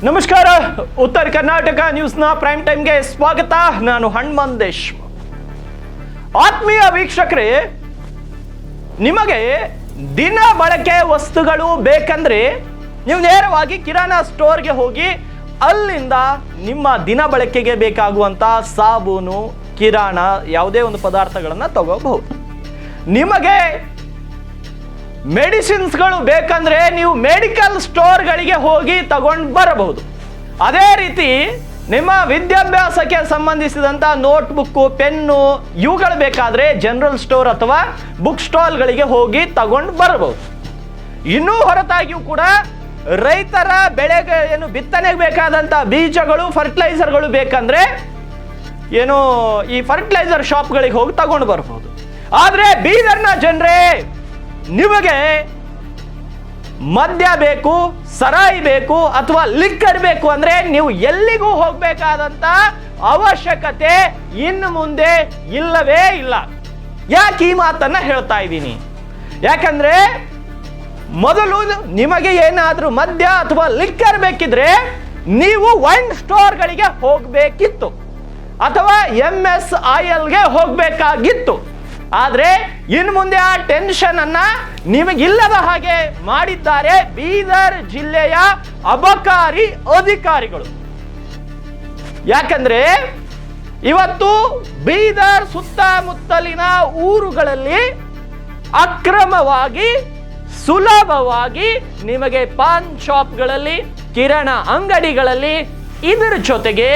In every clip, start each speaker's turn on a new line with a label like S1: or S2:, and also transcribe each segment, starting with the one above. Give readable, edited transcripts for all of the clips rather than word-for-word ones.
S1: ನಮಸ್ಕಾರ. ಉತ್ತರ ಕರ್ನಾಟಕ ನ್ಯೂಸ್ನ ಪ್ರೈಮ್ ಟೈಮ್ಗೆ ಸ್ವಾಗತ. ನಾನು ಹನುಮಂತೇಶ್. ಆತ್ಮೀಯ ವೀಕ್ಷಕರೇ, ನಿಮಗೆ ದಿನ ಬಳಕೆ ವಸ್ತುಗಳು ಬೇಕಂದ್ರೆ ನೀವು ನೇರವಾಗಿ ಕಿರಾಣಾ ಸ್ಟೋರ್ಗೆ ಹೋಗಿ ಅಲ್ಲಿಂದ ನಿಮ್ಮ ದಿನ ಬಳಕೆಗೆ ಬೇಕಾಗುವಂಥ ಸಾಬೂನು, ಕಿರಾಣ ಯಾವುದೇ ಒಂದು ಪದಾರ್ಥಗಳನ್ನು ತಗೋಬಹುದು. ನಿಮಗೆ ಮೆಡಿಸಿನ್ಸ್ಗಳು ಬೇಕಂದ್ರೆ ನೀವು ಮೆಡಿಕಲ್ ಸ್ಟೋರ್ಗಳಿಗೆ ಹೋಗಿ ತಗೊಂಡು ಬರಬಹುದು. ಅದೇ ರೀತಿ ನಿಮ್ಮ ವಿದ್ಯಾಭ್ಯಾಸಕ್ಕೆ ಸಂಬಂಧಿಸಿದಂಥ ನೋಟ್ಬುಕ್ಕು, ಪೆನ್ನು ಇವುಗಳು ಬೇಕಾದರೆ ಜನರಲ್ ಸ್ಟೋರ್ ಅಥವಾ ಬುಕ್ ಸ್ಟಾಲ್ಗಳಿಗೆ ಹೋಗಿ ತಗೊಂಡು ಬರಬಹುದು. ಇನ್ನೂ ಹೊರತಾಗಿಯೂ ಕೂಡ ರೈತರ ಬೆಳೆಗೆ ಬಿತ್ತನೆಗೆ ಬೇಕಾದಂಥ ಬೀಜಗಳು, ಫರ್ಟಿಲೈಸರ್ಗಳು ಬೇಕಂದ್ರೆ ಈ ಫರ್ಟಿಲೈಸರ್ ಶಾಪ್ಗಳಿಗೆ ಹೋಗಿ ತಗೊಂಡು ಬರಬಹುದು. ಆದರೆ ಬೀದರ್ನ ಜನರೇ, ನಿಮಗೆ ಮದ್ಯ ಬೇಕು, ಸರಾಯಿ ಬೇಕು ಅಥವಾ ಲಿಕ್ಕರ್ ಬೇಕು ಅಂದ್ರೆ ನೀವು ಎಲ್ಲಿಗೂ ಹೋಗಬೇಕಾದಂತ ಅವಶ್ಯಕತೆ ಇನ್ನು ಮುಂದೆ ಇಲ್ಲವೇ ಇಲ್ಲ. ಯಾಕೆ ಈ ಮಾತನ್ನ ಹೇಳ್ತಾ ಇದ್ದೀನಿ? ಯಾಕಂದ್ರೆ ಮೊದಲು ನಿಮಗೆ ಏನಾದ್ರೂ ಮದ್ಯ ಅಥವಾ ಲಿಕ್ಕರ್ ಬೇಕಿದ್ರೆ ನೀವು ವೈನ್ ಸ್ಟೋರ್ಗಳಿಗೆ ಹೋಗಬೇಕಿತ್ತು ಅಥವಾ MSILಗೆ ಹೋಗಬೇಕಾಗಿತ್ತು. ಆದರೆ ಇನ್ನು ಮುಂದೆ ಆ ಟೆನ್ಷನ್ ಅನ್ನ ನಿಮಗಿಲ್ಲದ ಹಾಗೆ ಮಾಡಿದ್ದಾರೆ ಬೀದರ್ ಜಿಲ್ಲೆಯ ಅಬಕಾರಿ ಅಧಿಕಾರಿಗಳು. ಯಾಕಂದ್ರೆ ಇವತ್ತು ಬೀದರ್ ಸುತ್ತಮುತ್ತಲಿನ ಊರುಗಳಲ್ಲಿ ಅಕ್ರಮವಾಗಿ, ಸುಲಭವಾಗಿ ನಿಮಗೆ ಪಾನ್ ಶಾಪ್ಗಳಲ್ಲಿ, ಕಿರಾಣ ಅಂಗಡಿಗಳಲ್ಲಿ, ಇದರ ಜೊತೆಗೆ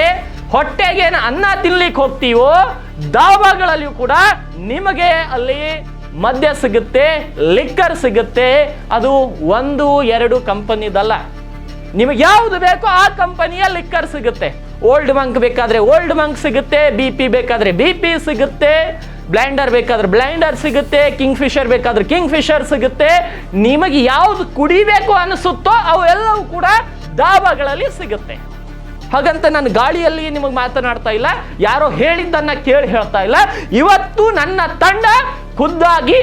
S1: ಹೊಟ್ಟೆಗೆ ಅನ್ನ ತಿನ್ಲಿಕ್ಕೆ ಹೋಗ್ತೀವೋ ದಾಬಾಗಳಲ್ಲಿಯೂ ಕೂಡ ನಿಮಗೆ ಅಲ್ಲಿ ಮದ್ಯ ಸಿಗುತ್ತೆ, ಲಿಕ್ಕರ್ ಸಿಗುತ್ತೆ. ಅದು 1-2 ಕಂಪನಿದಲ್ಲ, ನಿಮಗೆ ಯಾವುದು ಬೇಕೋ ಆ ಕಂಪನಿಯ ಲಿಕ್ಕರ್ ಸಿಗುತ್ತೆ. ಓಲ್ಡ್ ಮಂಕ್ ಬೇಕಾದ್ರೆ ಓಲ್ಡ್ ಮಂಕ್ ಸಿಗುತ್ತೆ, BP ಬೇಕಾದ್ರೆ BP ಸಿಗುತ್ತೆ, ಬ್ಲೈಂಡರ್ ಬೇಕಾದ್ರೆ ಬ್ಲೈಂಡರ್ ಸಿಗುತ್ತೆ, ಕಿಂಗ್ ಫಿಶರ್ ಬೇಕಾದ್ರೆ ಕಿಂಗ್ ಫಿಶರ್ ಸಿಗುತ್ತೆ. ನಿಮಗೆ ಯಾವುದು ಕುಡಿಬೇಕು ಅನಿಸುತ್ತೋ ಅವೆಲ್ಲವೂ ಕೂಡ ದಾಬಾಗಳಲ್ಲಿ ಸಿಗುತ್ತೆ. ಹಾಗಂತ ನಾನು ಗಾಳಿಯಲ್ಲಿ ನಿಮಗೆ ಮಾತನಾಡ್ತಾ ಇಲ್ಲ, ಯಾರೋ ಹೇಳಿದ್ದನ್ನ ಕೇಳಿ ಹೇಳ್ತಾ ಇಲ್ಲ. ಇವತ್ತು ನನ್ನ ತಂಡ ಖುದ್ದಾಗಿ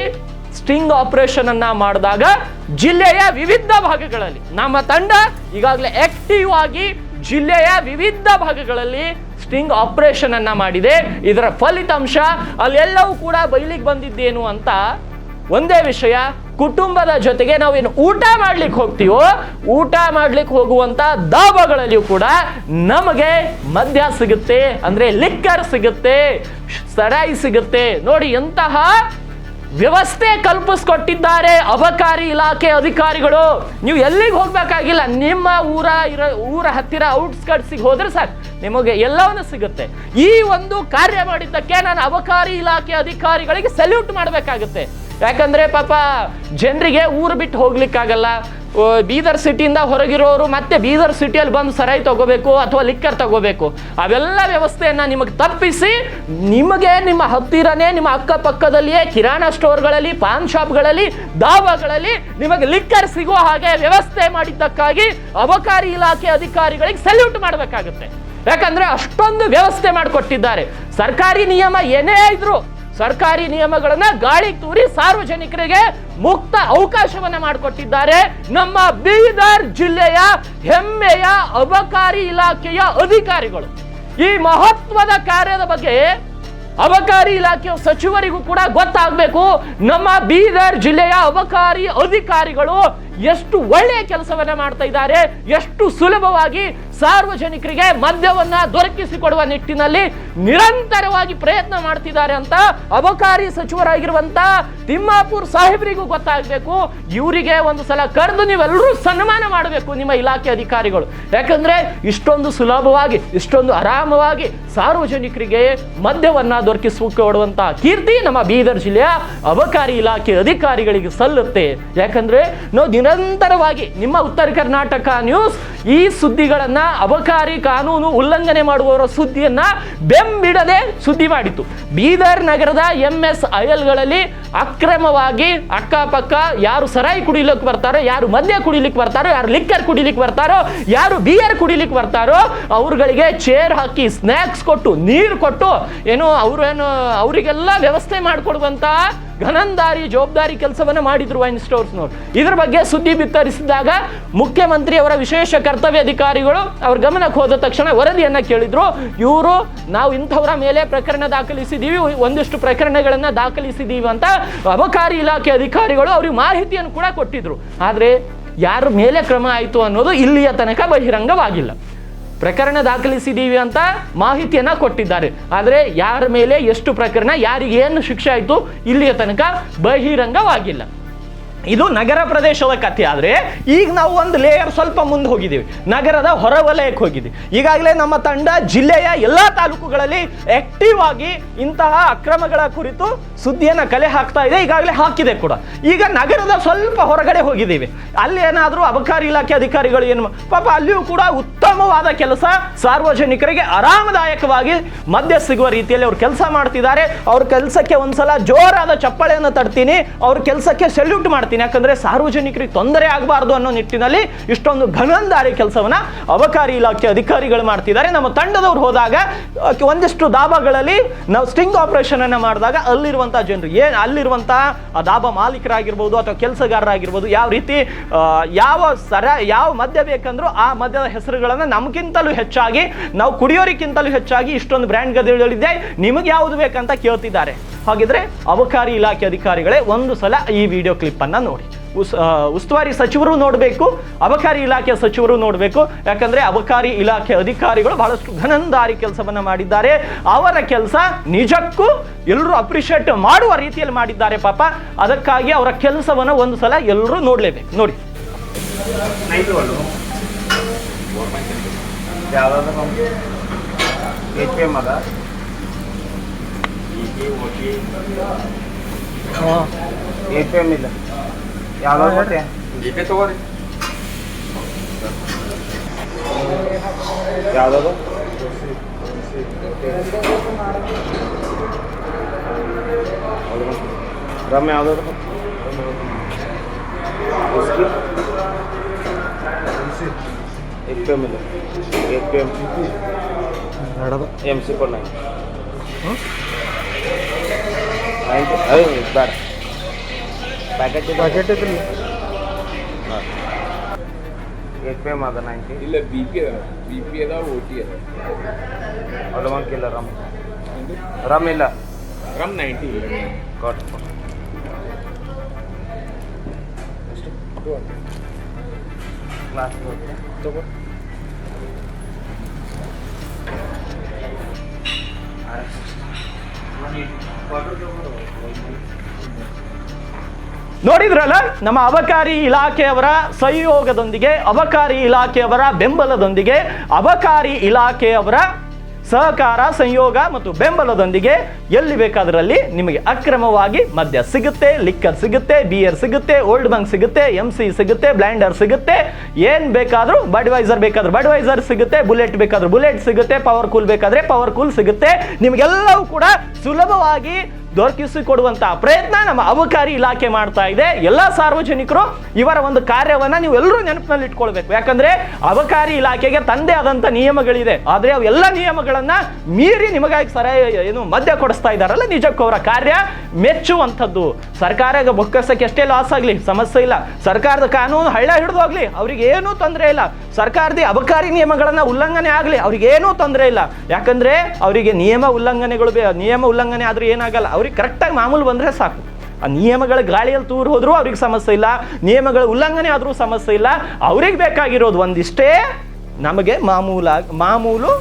S1: ಸ್ಟಿಂಗ್ ಆಪರೇಷನ್ ಅನ್ನ ಮಾಡಿದಾಗ ಜಿಲ್ಲೆಯ ವಿವಿಧ ಭಾಗಗಳಲ್ಲಿ ನಮ್ಮ ತಂಡ ಈಗಾಗಲೇ ಆಕ್ಟಿವ್ ಆಗಿ ಜಿಲ್ಲೆಯ ವಿವಿಧ ಭಾಗಗಳಲ್ಲಿ ಸ್ಟಿಂಗ್ ಆಪರೇಷನ್ ಅನ್ನ ಮಾಡಿದೆ. ಇದರ ಫಲಿತಾಂಶ ಅಲ್ಲೆಲ್ಲವೂ ಕೂಡ ಬಯಲಿಗೆ ಬಂದಿದ್ದೇನು ಅಂತ ಒಂದೇ ವಿಷಯ, ಕುಟುಂಬದ ಜೊತೆಗೆ ನಾವೇನು ಊಟ ಮಾಡ್ಲಿಕ್ಕೆ ಹೋಗ್ತೀವೋ ಊಟ ಮಾಡ್ಲಿಕ್ಕೆ ಹೋಗುವಂತ ದಾಬಾಗಳಲ್ಲಿಯೂ ಕೂಡ ನಮಗೆ ಮದ್ಯ ಸಿಗುತ್ತೆ, ಅಂದ್ರೆ ಲಿಕ್ಕರ್ ಸಿಗುತ್ತೆ, ಸರಾಯಿ ಸಿಗುತ್ತೆ. ನೋಡಿ ಎಂತಹ ವ್ಯವಸ್ಥೆ ಕಲ್ಪಿಸ್ಕೊಟ್ಟಿದ್ದಾರೆ ಅಬಕಾರಿ ಇಲಾಖೆ ಅಧಿಕಾರಿಗಳು. ನೀವು ಎಲ್ಲಿಗೆ ಹೋಗ್ಬೇಕಾಗಿಲ್ಲ, ನಿಮ್ಮ ಊರ ಹತ್ತಿರ ಔಟ್ಸ್ಕಟ್ಸಿಗೆ ಹೋದ್ರೆ ಸಾಕು, ನಿಮಗೆ ಎಲ್ಲವನ್ನೂ ಸಿಗುತ್ತೆ. ಈ ಒಂದು ಕಾರ್ಯ ಮಾಡಿದ್ದಕ್ಕೆ ನಾನು ಅಬಕಾರಿ ಇಲಾಖೆ ಅಧಿಕಾರಿಗಳಿಗೆ ಸಲ್ಯೂಟ್ ಮಾಡಬೇಕಾಗುತ್ತೆ. ಯಾಕಂದ್ರೆ ಪಾಪ ಜನರಿಗೆ ಊರು ಬಿಟ್ಟು ಹೋಗ್ಲಿಕ್ಕಾಗಲ್ಲ. ಬೀದರ್ ಸಿಟಿಯಿಂದ ಹೊರಗಿರೋರು ಮತ್ತೆ ಬೀದರ್ ಸಿಟಿಯಲ್ಲಿ ಬಂದು ಸರಾಯಿ ತಗೋಬೇಕು ಅಥವಾ ಲಿಕ್ಕರ್ ತಗೋಬೇಕು. ಅವೆಲ್ಲ ವ್ಯವಸ್ಥೆಯನ್ನ ನಿಮಗೆ ತಪ್ಪಿಸಿ ನಿಮಗೆ ನಿಮ್ಮ ಹತ್ತಿರನೇ ನಿಮ್ಮ ಅಕ್ಕಪಕ್ಕದಲ್ಲಿಯೇ ಕಿರಾಣಾ ಸ್ಟೋರ್ಗಳಲ್ಲಿ, ಪಾನ್ ಶಾಪ್ಗಳಲ್ಲಿ, ದಾಬಾಗಳಲ್ಲಿ ನಿಮಗೆ ಲಿಕ್ಕರ್ ಸಿಗುವ ಹಾಗೆ ವ್ಯವಸ್ಥೆ ಮಾಡಿದ್ದಕ್ಕಾಗಿ ಅಬಕಾರಿ ಇಲಾಖೆ ಅಧಿಕಾರಿಗಳಿಗೆ ಸಲ್ಯೂಟ್ ಮಾಡಬೇಕಾಗುತ್ತೆ. ಯಾಕಂದ್ರೆ ಅಷ್ಟೊಂದು ವ್ಯವಸ್ಥೆ ಮಾಡಿಕೊಟ್ಟಿದ್ದಾರೆ. ಸರ್ಕಾರಿ ನಿಯಮ ಏನೇ ಇದ್ರು ಸರ್ಕಾರಿ ನಿಯಮಗಳನ್ನ ಗಾಳಿ ತೂರಿ ಸಾರ್ವಜನಿಕರಿಗೆ ಮುಕ್ತ ಅವಕಾಶವನ್ನ ಮಾಡಿಕೊಟ್ಟಿದ್ದಾರೆ ನಮ್ಮ ಬೀದರ್ ಜಿಲ್ಲೆಯ ಹೆಮ್ಮೆಯ ಅಬಕಾರಿ ಇಲಾಖೆಯ ಅಧಿಕಾರಿಗಳು. ಈ ಮಹತ್ವದ ಕಾರ್ಯದ ಬಗ್ಗೆ ಅಬಕಾರಿ ಇಲಾಖೆಯ ಸಚಿವರಿಗೂ ಕೂಡ ಗೊತ್ತಾಗಬೇಕು. ನಮ್ಮ ಬೀದರ್ ಜಿಲ್ಲೆಯ ಅಬಕಾರಿ ಅಧಿಕಾರಿಗಳು ಎಷ್ಟು ಒಳ್ಳೆಯ ಕೆಲಸವನ್ನ ಮಾಡ್ತಾ ಇದ್ದಾರೆ, ಎಷ್ಟು ಸುಲಭವಾಗಿ ಸಾರ್ವಜನಿಕರಿಗೆ ಮದ್ಯವನ್ನ ದೊರಕಿಸಿಕೊಡುವ ನಿಟ್ಟಿನಲ್ಲಿ ನಿರಂತರವಾಗಿ ಪ್ರಯತ್ನ ಮಾಡ್ತಿದ್ದಾರೆ ಅಂತ ಅಬಕಾರಿ ಸಚಿವರಾಗಿರುವಂತ ತಿಮ್ಮಾಪುರ್ ಸಾಹೇಬರಿಗೂ ಗೊತ್ತಾಗಬೇಕು. ಇವರಿಗೆ ಒಂದು ಸಲ ಕರೆದು ನೀವೆಲ್ಲರೂ ಸನ್ಮಾನ ಮಾಡಬೇಕು ನಿಮ್ಮ ಇಲಾಖೆ ಅಧಿಕಾರಿಗಳು. ಯಾಕಂದ್ರೆ ಇಷ್ಟೊಂದು ಸುಲಭವಾಗಿ, ಇಷ್ಟೊಂದು ಆರಾಮವಾಗಿ ಸಾರ್ವಜನಿಕರಿಗೆ ಮದ್ಯವನ್ನ ದೊರಕಿಸಿಕೊಡುವಂತ ಕೀರ್ತಿ ನಮ್ಮ ಬೀದರ್ ಜಿಲ್ಲೆಯ ಅಬಕಾರಿ ಇಲಾಖೆ ಅಧಿಕಾರಿಗಳಿಗೆ ಸಲ್ಲುತ್ತೆ. ಯಾಕಂದ್ರೆ ನಾವು ನಿರಂತರವಾಗಿ ನಿಮ್ಮ ಉತ್ತರ ಕರ್ನಾಟಕ ನ್ಯೂಸ್ ಈ ಸುದ್ದಿಗಳನ್ನ, ಅಬಕಾರಿ ಕಾನೂನು ಉಲ್ಲಂಘನೆ ಮಾಡುವವರ ಸುದ್ದಿಯನ್ನ ಬೆಂಬಿಡದೆ ಸುದ್ದಿ ಮಾಡಿತು. ಬೀದರ್ ನಗರದ MSILಗಳಲ್ಲಿ ಅಕ್ರಮವಾಗಿ ಅಕ್ಕಪಕ್ಕ ಯಾರು ಸರಾಯಿ ಕುಡಿಲಿಕ್ಕೆ ಬರ್ತಾರೋ, ಯಾರು ಮದ್ಯ ಕುಡಿಲಿಕ್ಕೆ ಬರ್ತಾರೋ, ಯಾರು ಲಿಕ್ಕರ್ ಕುಡಿಲಿಕ್ಕೆ ಬರ್ತಾರೋ, ಯಾರು ಬಿಯರ್ ಕುಡಿಲಿಕ್ಕೆ ಬರ್ತಾರೋ ಅವರುಗಳಿಗೆ ಚೇರ್ ಹಾಕಿ, ಸ್ನ್ಯಾಕ್ಸ್ ಕೊಟ್ಟು, ನೀರು ಕೊಟ್ಟು ಅವರಿಗೆಲ್ಲ ವ್ಯವಸ್ಥೆ ಮಾಡಿಕೊಡುವಂತ ಘನಂದಾರಿ ಜವಾಬ್ದಾರಿ ಕೆಲಸವನ್ನ ಮಾಡಿದ್ರು ವೈನ್ ಸ್ಟೋರ್ಸ್ನವರು. ಇದ್ರ ಬಗ್ಗೆ ಸುದ್ದಿ ಬಿತ್ತರಿಸಿದಾಗ ಮುಖ್ಯಮಂತ್ರಿಯವರ ವಿಶೇಷ ಕರ್ತವ್ಯ ಅಧಿಕಾರಿಗಳು ಅವ್ರ ಗಮನಕ್ಕೆ ಹೋದ ತಕ್ಷಣ ವರದಿಯನ್ನ ಕೇಳಿದ್ರು. ಇವರು ನಾವು ಇಂಥವರ ಮೇಲೆ ಪ್ರಕರಣ ದಾಖಲಿಸಿದ್ದೀವಿ, ಒಂದಿಷ್ಟು ಪ್ರಕರಣಗಳನ್ನ ದಾಖಲಿಸಿದ್ದೀವಿ ಅಂತ ಅಬಕಾರಿ ಇಲಾಖೆ ಅಧಿಕಾರಿಗಳು ಅವ್ರಿಗೆ ಮಾಹಿತಿಯನ್ನು ಕೂಡ ಕೊಟ್ಟಿದ್ರು. ಆದ್ರೆ ಯಾರ ಮೇಲೆ ಕ್ರಮ ಆಯಿತು ಅನ್ನೋದು ಇಲ್ಲಿಯ ತನಕ ಬಹಿರಂಗವಾಗಿಲ್ಲ. ಪ್ರಕರಣ ದಾಖಲಿಸಿದ್ದೀವಿ ಅಂತ ಮಾಹಿತಿಯನ್ನ ಕೊಟ್ಟಿದ್ದಾರೆ, ಆದರೆ ಯಾರ ಮೇಲೆ ಎಷ್ಟು ಪ್ರಕರಣ, ಯಾರಿಗೆ ಏನು ಶಿಕ್ಷೆ ಆಯಿತು ಇಲ್ಲಿಯ ತನಕ ಬಹಿರಂಗವಾಗಿಲ್ಲ. ಇದು ನಗರ ಪ್ರದೇಶದ ಕಥೆ. ಆದರೆ ಈಗ ನಾವು ಒಂದು ಲೇಯರ್ ಸ್ವಲ್ಪ ಮುಂದೆ ಹೋಗಿದ್ದೀವಿ, ನಗರದ ಹೊರವಲಯಕ್ಕೆ ಹೋಗಿದ್ದೀವಿ. ಈಗಾಗಲೇ ನಮ್ಮ ತಂಡ ಜಿಲ್ಲೆಯ ಎಲ್ಲ ತಾಲೂಕುಗಳಲ್ಲಿ ಆಕ್ಟಿವ್ ಆಗಿ ಇಂತಹ ಅಕ್ರಮಗಳ ಕುರಿತು ಸುದ್ದಿಯನ್ನು ಕಲೆ ಹಾಕ್ತಾ ಇದೆ, ಈಗಾಗಲೇ ಹಾಕಿದೆ ಕೂಡ. ಈಗ ನಗರದ ಸ್ವಲ್ಪ ಹೊರಗಡೆ ಹೋಗಿದ್ದೀವಿ, ಅಲ್ಲಿ ಏನಾದರೂ ಅಬಕಾರಿ ಇಲಾಖೆ ಅಧಿಕಾರಿಗಳು ಏನು ಪಾಪ ಅಲ್ಲಿಯೂ ಕೂಡ ಉತ್ತಮವಾದ ಕೆಲಸ, ಸಾರ್ವಜನಿಕರಿಗೆ ಆರಾಮದಾಯಕವಾಗಿ ಮದ್ಯ ಸಿಗುವ ರೀತಿಯಲ್ಲಿ ಅವ್ರು ಕೆಲಸ ಮಾಡ್ತಿದ್ದಾರೆ. ಅವ್ರ ಕೆಲಸಕ್ಕೆ ಒಂದ್ಸಲ ಜೋರಾದ ಚಪ್ಪಾಳೆಯನ್ನು ತಡ್ತೀನಿ, ಅವ್ರ ಕೆಲಸಕ್ಕೆ ಸೆಲ್ಯೂಟ್ ಮಾಡ್ತೀನಿ. ಯಾಕಂದ್ರೆ ಸಾರ್ವಜನಿಕರಿಗೆ ತೊಂದರೆ ಆಗಬಾರ್ದು ಅನ್ನೋ ನಿಟ್ಟಿನಲ್ಲಿ ಇಷ್ಟೊಂದು ಘನಂದಾರಿ ಕೆಲಸವನ್ನ ಅಬಕಾರಿ ಇಲಾಖೆ ಅಧಿಕಾರಿಗಳು ಮಾಡ್ತಿದ್ದಾರೆ. ನಮ್ಮ ತಂಡದವ್ರು ಹೋದಾಗ ಒಂದಿಷ್ಟು ದಾಬಾಗಳಲ್ಲಿ ನಾವು ಸ್ಟಿಂಗ್ ಆಪರೇಷನ್ ಅನ್ನ ಮಾಡಿದಾಗ ಅಲ್ಲಿರುವಂತಹ ಜನರು ಅಲ್ಲಿರುವಂತಹ ದಾಬಾ ಮಾಲೀಕರಾಗಿರ್ಬೋದು ಅಥವಾ ಕೆಲಸಗಾರರಾಗಿರ್ಬೋದು ಯಾವ ರೀತಿ ಯಾವ ಮದ್ಯ ಬೇಕಂದ್ರೂ ಆ ಮದ್ಯದ ಹೆಸರುಗಳನ್ನ ನಮಗಿಂತಲೂ ಹೆಚ್ಚಾಗಿ, ನಾವು ಕುಡಿಯೋರಿಗಿಂತಲೂ ಹೆಚ್ಚಾಗಿ ಇಷ್ಟೊಂದು ಬ್ರ್ಯಾಂಡ್ಗಳಿದೆ, ನಿಮಗೆ ಯಾವುದು ಬೇಕಂತ ಕೇಳ್ತಿದ್ದಾರೆ. ಹಾಗಿದ್ರೆ ಅಬಕಾರಿ ಇಲಾಖೆ ಅಧಿಕಾರಿಗಳೇ ಒಂದು ಸಲ ಈ ವಿಡಿಯೋ ಕ್ಲಿಪ್ ಅನ್ನ ನೋಡಿ. ಉಸ್ತುವಾರಿ ಸಚಿವರು ನೋಡಬೇಕು, ಅಬಕಾರಿ ಇಲಾಖೆ ಸಚಿವರು ನೋಡಬೇಕು. ಯಾಕಂದ್ರೆ ಅಬಕಾರಿ ಇಲಾಖೆ ಅಧಿಕಾರಿಗಳು ಬಹಳಷ್ಟು ಘನಂದಾರಿ ಕೆಲಸವನ್ನ ಮಾಡಿದ್ದಾರೆ. ಅವರ ಕೆಲಸ ನಿಜಕ್ಕೂ ಎಲ್ಲರೂ ಅಪ್ರಿಷಿಯೇಟ್ ಮಾಡುವ ರೀತಿಯಲ್ಲಿ ಮಾಡಿದ್ದಾರೆ ಪಾಪ. ಅದಕ್ಕಾಗಿ ಅವರ ಕೆಲಸವನ್ನ ಒಂದು ಸಲ ಎಲ್ಲರೂ ನೋಡ್ಲೇಬೇಕು. ನೋಡಿ,
S2: APM ಇಲ್ಲ, ಯಾವ್ದಾದ್ರು ಮತ್ತೆ ಜಿಪೇ ತಗೋರಿ, ಯಾವ್ದಾದ್ರು ರಮ್ ಯಾವ್ದಾದ್ರು APM ಇಲ್ಲ, APM MC ಕೊಡ್ 9 ಬೇಡ ಪ್ಯಾಕೆಟ್ ಇದ್ರಿ APM ಅದ 90 ಇಲ್ಲ, BP ಅದ OT ಅದ. ಅದು ಒಂದಿಲ್ಲ ರಮ್ ಇಲ್ಲ, ರಮ್ 90 ಕೊಟ್ ಎಷ್ಟು ಕ್ಲಾಸ್ ತಗೋ.
S1: ನೋಡಿದ್ರಲ್ಲ, ನಮ್ಮ ಅಬಕಾರಿ ಇಲಾಖೆಯವರ ಸಹಯೋಗದೊಂದಿಗೆ, ಅಬಕಾರಿ ಇಲಾಖೆಯವರ ಬೆಂಬಲದೊಂದಿಗೆ, ಅಬಕಾರಿ ಇಲಾಖೆಯವರ ಸಹಕಾರ, ಸಂಯೋಗ ಮತ್ತು ಬೆಂಬಲದೊಂದಿಗೆ ಎಲ್ಲಿ ಬೇಕಾದ್ರಲ್ಲಿ ನಿಮಗೆ ಅಕ್ರಮವಾಗಿ ಮದ್ಯ ಸಿಗುತ್ತೆ, ಲಿಕ್ಕರ್ ಸಿಗುತ್ತೆ, ಬಿಯರ್ ಸಿಗುತ್ತೆ, ಓಲ್ಡ್ ಬಂಕ್ ಸಿಗುತ್ತೆ, MC ಸಿಗುತ್ತೆ, ಬ್ಲ್ಯಾಂಡರ್ ಸಿಗುತ್ತೆ, ಏನ್ ಬೇಕಾದ್ರೂ, ಬಡ್ವೈಸರ್ ಬೇಕಾದ್ರೂ ಬಡ್ವೈಸರ್ ಸಿಗುತ್ತೆ, ಬುಲೆಟ್ ಬೇಕಾದ್ರೂ ಬುಲೆಟ್ ಸಿಗುತ್ತೆ, ಪವರ್ ಕೂಲ್ ಬೇಕಾದ್ರೆ ಪವರ್ ಕೂಲ್ ಸಿಗುತ್ತೆ. ನಿಮಗೆಲ್ಲವೂ ಕೂಡ ಸುಲಭವಾಗಿ ದೊರಕಿಸಿಕೊಡುವಂತಹ ಪ್ರಯತ್ನ ನಮ್ಮ ಅಬಕಾರಿ ಇಲಾಖೆ ಮಾಡ್ತಾ ಇದೆ. ಎಲ್ಲ ಸಾರ್ವಜನಿಕರು ಇವರ ಒಂದು ಕಾರ್ಯವನ್ನ ನೀವು ಎಲ್ಲರೂ ನೆನಪಿನಲ್ಲಿ ಇಟ್ಕೊಳ್ಬೇಕು. ಯಾಕಂದ್ರೆ ಅಬಕಾರಿ ಇಲಾಖೆಗೆ ತಂದೆ ಆದಂತ ನಿಯಮಗಳಿದೆ, ಆದ್ರೆ ಅವೆಲ್ಲ ನಿಯಮಗಳನ್ನ ಮೀರಿ ನಿಮಗಾಗಿ ಏನು ಮದ್ಯ ಕೊಡಿಸ್ತಾ ಇದ್ದಾರಲ್ಲ, ನಿಜಕ್ಕೂ ಅವರ ಕಾರ್ಯ ಮೆಚ್ಚುವಂಥದ್ದು. ಸರ್ಕಾರ ಬೊಕ್ಕಸಕ್ಕೆ ಎಷ್ಟೇ ಲಾಸ್ ಆಗ್ಲಿ ಸಮಸ್ಯೆ ಇಲ್ಲ, ಸರ್ಕಾರದ ಕಾನೂನು ಹಳ್ಳ ಹಿಡಿದು ಹೋಗ್ಲಿ ಅವ್ರಿಗೆ ಏನೂ ತೊಂದರೆ ಇಲ್ಲ, ಸರ್ಕಾರದ ಅಬಕಾರಿ ನಿಯಮಗಳನ್ನ ಉಲ್ಲಂಘನೆ ಆಗ್ಲಿ ಅವ್ರಿಗೆ ಏನೂ ತೊಂದರೆ ಇಲ್ಲ. ಯಾಕಂದ್ರೆ ಅವರಿಗೆ ನಿಯಮ ಉಲ್ಲಂಘನೆ ಆದ್ರೂ ಏನಾಗಲ್ಲ, ಅವ್ರಿಗೆ ಕರೆಕ್ಟಾಗಿ ಮಾಮೂಲು ಬಂದ್ರೆ ಸಾಕು. ಆ ನಿಯಮಗಳ ಗಾಳಿಯಲ್ಲಿ ತೂರು ಹೋದ್ರೂ ಅವ್ರಿಗೆ ಸಮಸ್ಯೆ ಇಲ್ಲ, ನಿಯಮಗಳ ಉಲ್ಲಂಘನೆ ಆದ್ರೂ ಸಮಸ್ಯೆ ಇಲ್ಲ. ಅವ್ರಿಗೆ ಬೇಕಾಗಿರೋದು ಒಂದಿಷ್ಟೇ, ನಮಗೆ ಮಾಮೂಲು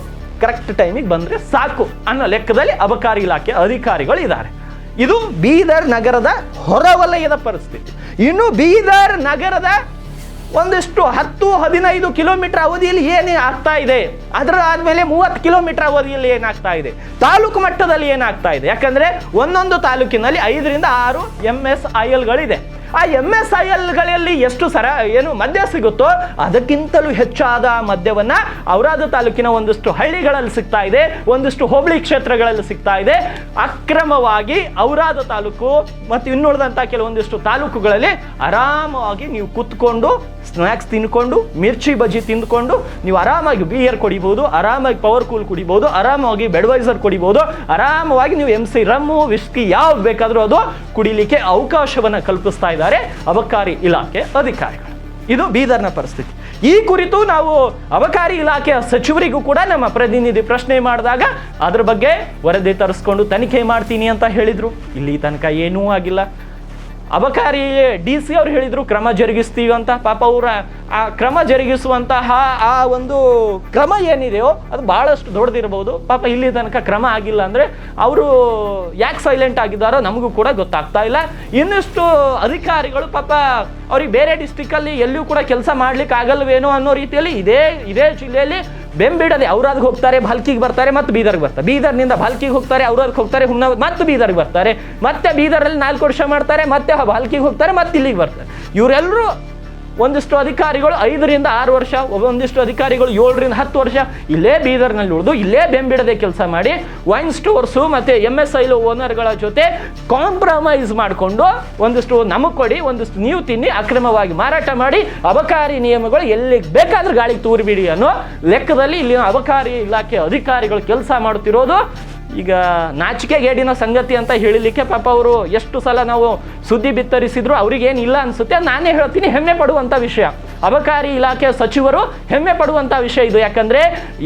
S1: ಕರೆಕ್ಟ್ ಟೈಮಿಗೆ ಬಂದ್ರೆ ಸಾಕು ಅನ್ನೋ ಲೆಕ್ಕದಲ್ಲಿ ಅಬಕಾರಿ ಇಲಾಖೆ ಅಧಿಕಾರಿಗಳು ಇದ್ದಾರೆ. ಇದು ಬೀದರ್ ನಗರದ ಹೊರವಲಯದ ಪರಿಸ್ಥಿತಿ. ಇನ್ನು ಬೀದರ್ ನಗರದ ಒಂದಿಷ್ಟು 10-15 ಕಿಲೋಮೀಟರ್ ಅವಧಿಯಲ್ಲಿ ಏನೇ ಆಗ್ತಾ ಇದೆ, ಅದರ ಆದ್ಮೇಲೆ 30 ಕಿಲೋಮೀಟರ್ ಅವಧಿಯಲ್ಲಿ ಏನಾಗ್ತಾ ಇದೆ, ತಾಲೂಕು ಮಟ್ಟದಲ್ಲಿ ಏನಾಗ್ತಾ ಇದೆ. ಯಾಕಂದ್ರೆ ಒಂದೊಂದು ತಾಲೂಕಿನಲ್ಲಿ 5 ರಿಂದ 6 MSILಗಳಿದೆ. ಆ MSILಗಳಲ್ಲಿ ಎಷ್ಟು ಏನು ಮದ್ಯ ಸಿಗುತ್ತೋ ಅದಕ್ಕಿಂತಲೂ ಹೆಚ್ಚಾದ ಮದ್ಯವನ್ನ ಔರಾದ ತಾಲೂಕಿನ ಒಂದಿಷ್ಟು ಹಳ್ಳಿಗಳಲ್ಲಿ ಸಿಗ್ತಾ ಇದೆ, ಒಂದಿಷ್ಟು ಹೋಬಳಿ ಕ್ಷೇತ್ರಗಳಲ್ಲಿ ಸಿಗ್ತಾ ಇದೆ. ಅಕ್ರಮವಾಗಿ ಔರಾದ ತಾಲೂಕು ಮತ್ತು ಇನ್ನುಳಿದಂಥ ಕೆಲವೊಂದಿಷ್ಟು ತಾಲೂಕುಗಳಲ್ಲಿ ಆರಾಮವಾಗಿ ನೀವು ಕುತ್ಕೊಂಡು ಸ್ನ್ಯಾಕ್ಸ್ ತಿನ್ಕೊಂಡು ಮಿರ್ಚಿ ಬಜ್ಜಿ ತಿಂದ್ಕೊಂಡು ನೀವು ಆರಾಮಾಗಿ ಬಿಯರ್ ಕುಡಿಬಹುದು, ಆರಾಮಾಗಿ ಪವರ್ ಕೂಲ್ ಕುಡಿಬಹುದು, ಆರಾಮಾಗಿ ಬೆಡ್ವೈಸರ್ ಕುಡಿಬಹುದು, ಆರಾಮವಾಗಿ ನೀವು MC ರಮ್ಮು ವಿಸ್ಕಿ ಯಾವ್ದು ಬೇಕಾದರೂ ಅದು ಕುಡಿಲಿಕ್ಕೆ ಅವಕಾಶವನ್ನು ಕಲ್ಪಿಸ್ತಾ ಇದ್ದಾರೆ ಅಬಕಾರಿ ಇಲಾಖೆ ಅಧಿಕಾರಿಗಳು. ಇದು ಬೀದರ್ನ ಪರಿಸ್ಥಿತಿ. ಈ ಕುರಿತು ನಾವು ಅಬಕಾರಿ ಇಲಾಖೆಯ ಸಚಿವರಿಗೂ ಕೂಡ ನಮ್ಮ ಪ್ರತಿನಿಧಿ ಪ್ರಶ್ನೆ ಮಾಡಿದಾಗ ಅದ್ರ ಬಗ್ಗೆ ವರದಿ ತರಿಸ್ಕೊಂಡು ತನಿಖೆ ಮಾಡ್ತೀನಿ ಅಂತ ಹೇಳಿದ್ರು. ಇಲ್ಲಿ ತನಕ ಏನೂ ಆಗಿಲ್ಲ. ಅಬಕಾರಿ DC ಅವ್ರು ಹೇಳಿದ್ರು ಕ್ರಮ ಜರುಗಿಸ್ತೀವಿ ಅಂತ. ಪಾಪ ಅವರ ಆ ಕ್ರಮ ಜರುಗಿಸುವಂತಹ ಆ ಒಂದು ಕ್ರಮ ಏನಿದೆಯೋ ಅದು ಬಹಳಷ್ಟು ದೊಡ್ಡದಿರಬಹುದು. ಪಾಪ ಇಲ್ಲಿ ತನಕ ಕ್ರಮ ಆಗಿಲ್ಲ ಅಂದರೆ ಅವರು ಯಾಕೆ ಸೈಲೆಂಟ್ ಆಗಿದ್ದಾರೋ ನಮಗೂ ಕೂಡ ಗೊತ್ತಾಗ್ತಾ ಇಲ್ಲ. ಇನ್ನಿಷ್ಟು ಅಧಿಕಾರಿಗಳು ಪಾಪ ಅವ್ರಿಗೆ ಬೇರೆ ಡಿಸ್ಟಿಕಲ್ಲಿ ಎಲ್ಲಿಯೂ ಕೂಡ ಕೆಲಸ ಮಾಡ್ಲಿಕ್ಕೆ ಆಗಲ್ವೇನೋ ಅನ್ನೋ ರೀತಿಯಲ್ಲಿ ಇದೇ ಜಿಲ್ಲೆಯಲ್ಲಿ ಬೆಂಬಿಡದೆ ಔರಾದ್ಗೆ ಹೋಗ್ತಾರೆ, ಭಾಲ್ಕಿಗೆ ಬರ್ತಾರೆ, ಮತ್ತು ಬೀದರ್ಗೆ ಬರ್ತಾರೆ, ಬೀದರ್ನಿಂದ ಭಾಲ್ಕಿಗೆ ಹೋಗ್ತಾರೆ, ಔರಾದ್ಗೆ ಹೋಗ್ತಾರೆ, ಹುಮ್ನಾಬಾದ್ ಮತ್ತು ಬೀದರ್ಗೆ ಬರ್ತಾರೆ, ಮತ್ತೆ ಬೀದರಲ್ಲಿ 4 ವರ್ಷ ಮಾಡ್ತಾರೆ, ಮತ್ತೆ ಭಾಲ್ಕಿಗೆ ಹೋಗ್ತಾರೆ, ಮತ್ತೆ ಇಲ್ಲಿಗೆ ಬರ್ತಾರೆ. ಇವರೆಲ್ಲರೂ ಒಂದಿಷ್ಟು ಅಧಿಕಾರಿಗಳು 5 ರಿಂದ 6 ವರ್ಷ, ಒಂದಿಷ್ಟು ಅಧಿಕಾರಿಗಳು 7 ರಿಂದ 10 ವರ್ಷ ಇಲ್ಲೇ ಬೀದರ್ನಲ್ಲಿ ಉಳಿದು ಇಲ್ಲೇ ಬೆಂಬಿಡದೆ ಕೆಲಸ ಮಾಡಿ ವೈನ್ ಸ್ಟೋರ್ಸು ಮತ್ತು MSIL ಓನರ್ಗಳ ಜೊತೆ ಕಾಂಪ್ರಮೈಸ್ ಮಾಡಿಕೊಂಡು ಒಂದಿಷ್ಟು ನಮಗೆ ಕೊಡಿ, ಒಂದಿಷ್ಟು ನೀವು ತಿನ್ನಿ, ಅಕ್ರಮವಾಗಿ ಮಾರಾಟ ಮಾಡಿ ಅಬಕಾರಿ ನಿಯಮಗಳು ಎಲ್ಲಿಗೆ ಬೇಕಾದ್ರೂ ಗಾಳಿಗೆ ತೂರಿಬಿಡಿ ಅನ್ನೋ ಲೆಕ್ಕದಲ್ಲಿ ಇಲ್ಲಿನ ಅಬಕಾರಿ ಇಲಾಖೆ ಅಧಿಕಾರಿಗಳು ಕೆಲಸ ಮಾಡುತ್ತಿರೋದು ಈಗ ನಾಚಿಕೆಗೇಡಿನ ಸಂಗತಿ ಅಂತ ಹೇಳಲಿಕ್ಕೆ ಪಾಪ ಅವರು ಎಷ್ಟು ಸಲ ನಾವು ಸುದ್ದಿ ಬಿತ್ತರಿಸಿದ್ರು ಅವ್ರಿಗೇನು ಇಲ್ಲ ಅನಿಸುತ್ತೆ. ನಾನೇ ಹೇಳ್ತೀನಿ, ಹೆಮ್ಮೆ ಪಡುವಂಥ ವಿಷಯ. ಅಬಕಾರಿ ಇಲಾಖೆ ಸಚಿವರು ಹೆಮ್ಮೆ ಪಡುವಂಥ ವಿಷಯ ಇದು. ಯಾಕಂದರೆ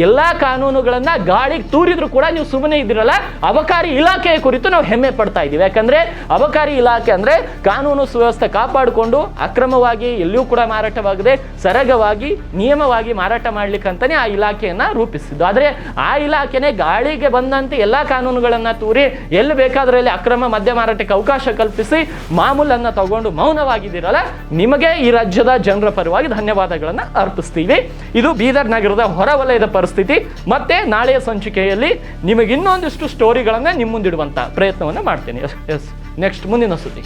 S1: ಎಲ್ಲ ಕಾನೂನುಗಳನ್ನು ಗಾಳಿಗೆ ತೂರಿದ್ರು ಕೂಡ ನೀವು ಸುಮ್ಮನೆ ಇದ್ದೀರಲ್ಲ, ಅಬಕಾರಿ ಇಲಾಖೆಯ ಕುರಿತು ನಾವು ಹೆಮ್ಮೆ ಪಡ್ತಾ ಇದ್ದೀವಿ. ಯಾಕಂದರೆ ಅಬಕಾರಿ ಇಲಾಖೆ ಅಂದರೆ ಕಾನೂನು ಸುವ್ಯವಸ್ಥೆ ಕಾಪಾಡಿಕೊಂಡು ಅಕ್ರಮವಾಗಿ ಎಲ್ಲಿಯೂ ಕೂಡ ಮಾರಾಟವಾಗದೆ ಸರಗವಾಗಿ ನಿಯಮವಾಗಿ ಮಾರಾಟ ಮಾಡ್ಲಿಕ್ಕಂತಾನೆ ಆ ಇಲಾಖೆಯನ್ನು ರೂಪಿಸಿದ್ದು. ಆದರೆ ಆ ಇಲಾಖೆನೇ ಗಾಳಿಗೆ ಬಂದಂತೆ ಎಲ್ಲ ಕಾನೂನುಗಳನ್ನು ತೂರಿ ಎಲ್ಲಿ ಬೇಕಾದ್ರಲ್ಲಿ ಅಕ್ರಮ ಮದ್ಯ ಮಾರಾಟಕ್ಕೆ ಅವಕಾಶ ಕಲ್ಪಿಸಿ ಮಾಮೂಲನ್ನು ತಗೊಂಡು ಮೌನವಾಗಿದ್ದೀರಲ್ಲ, ನಿಮಗೆ ಈ ರಾಜ್ಯದ ಜನರ ಪರವಾಗಿ ಧನ್ಯವಾದಗಳನ್ನು ಅರ್ಪಿಸ್ತೀವಿ. ಇದು ಬೀದರ್ ನಗರದ ಹೊರವಲಯದ ಪರಿಸ್ಥಿತಿ. ಮತ್ತೆ ನಾಳೆಯ ಸಂಚಿಕೆಯಲ್ಲಿ ನಿಮಗೆ ಇನ್ನೊಂದಿಷ್ಟು ಸ್ಟೋರಿಗಳನ್ನು ನಿಮ್ಮ ಮುಂದಿಡುವಂಥ ಪ್ರಯತ್ನವನ್ನು ಮಾಡ್ತೀನಿ. ಎಸ್ ನೆಕ್ಸ್ಟ್ ಮುಂದಿನ ಸುದ್ದಿ.